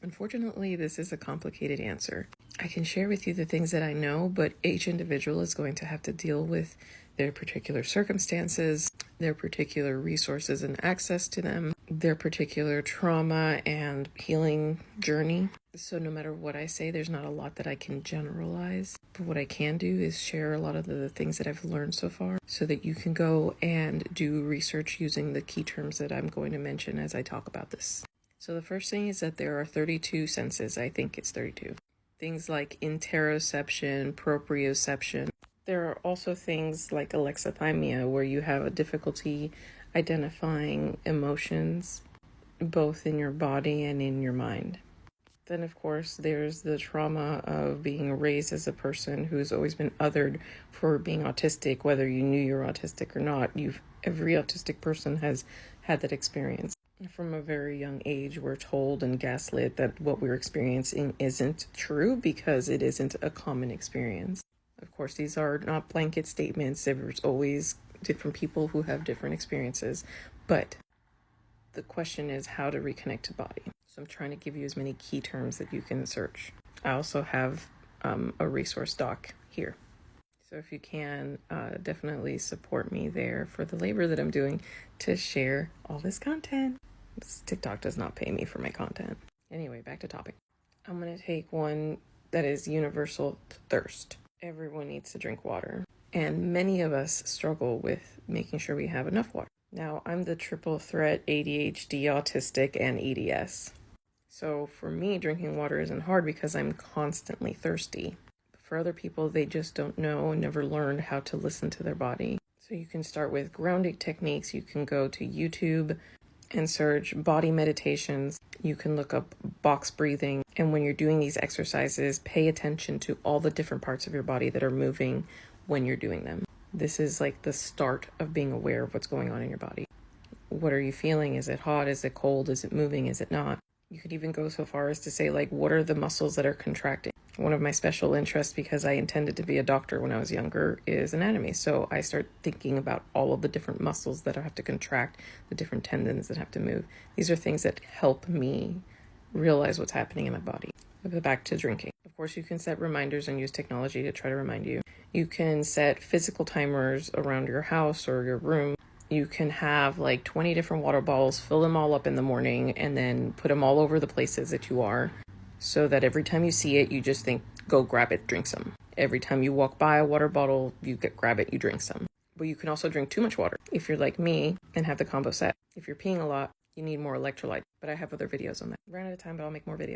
Unfortunately, this is a complicated answer. I can share with you the things that I know, but each individual is going to have to deal with their particular circumstances, their particular resources and access to them, their particular trauma and healing journey. So no matter what I say, there's not a lot that I can generalize. But what I can do is share a lot of the things that I've learned so far so that you can go and do research using the key terms that I'm going to mention as I talk about this. So the first thing is that there are 32 senses. I think it's 32. Things like interoception, proprioception. There are also things like alexithymia, where you have a difficulty identifying emotions, both in your body and in your mind. Then, of course, there's the trauma of being raised as a person who's always been othered for being autistic, whether you knew you're autistic or not. Every autistic person has had that experience. From a very young age, we're told and gaslit that what we're experiencing isn't true because it isn't a common experience. Of course, these are not blanket statements. There's always different people who have different experiences, but the question is how to reconnect to body. So I'm trying to give you as many key terms that you can search. I also have a resource doc here. So if you can, definitely support me there for the labor that I'm doing to share all this content. TikTok does not pay me for my content. Anyway, back to topic. I'm going to take one that is universal thirst. Everyone needs to drink water. And many of us struggle with making sure we have enough water. Now, I'm the triple threat ADHD, autistic, and EDS. So for me, drinking water isn't hard because I'm constantly thirsty. But for other people, they just don't know and never learned how to listen to their body. So you can start with grounding techniques. You can go to YouTube and search body meditations. You can look up box breathing. And when you're doing these exercises, pay attention to all the different parts of your body that are moving when you're doing them. This is like the start of being aware of what's going on in your body. What are you feeling? Is it hot? Is it cold? Is it moving? Is it not? You could even go so far as to say, like, what are the muscles that are contracting? One of my special interests, because I intended to be a doctor when I was younger, is anatomy. So I start thinking about all of the different muscles that have to contract, the different tendons that have to move. These are things that help me realize what's happening in my body. Back to drinking. Of course, you can set reminders and use technology to try to remind you. You can set physical timers around your house or your room. You can have like 20 different water bottles, fill them all up in the morning, and then put them all over the places that you are, so that every time you see it, you just think, go grab it, drink some. Every time you walk by a water bottle, you grab it, you drink some. But you can also drink too much water if you're like me and have the combo set. If you're peeing a lot, you need more electrolyte. But I have other videos on that. Ran out of time, but I'll make more videos.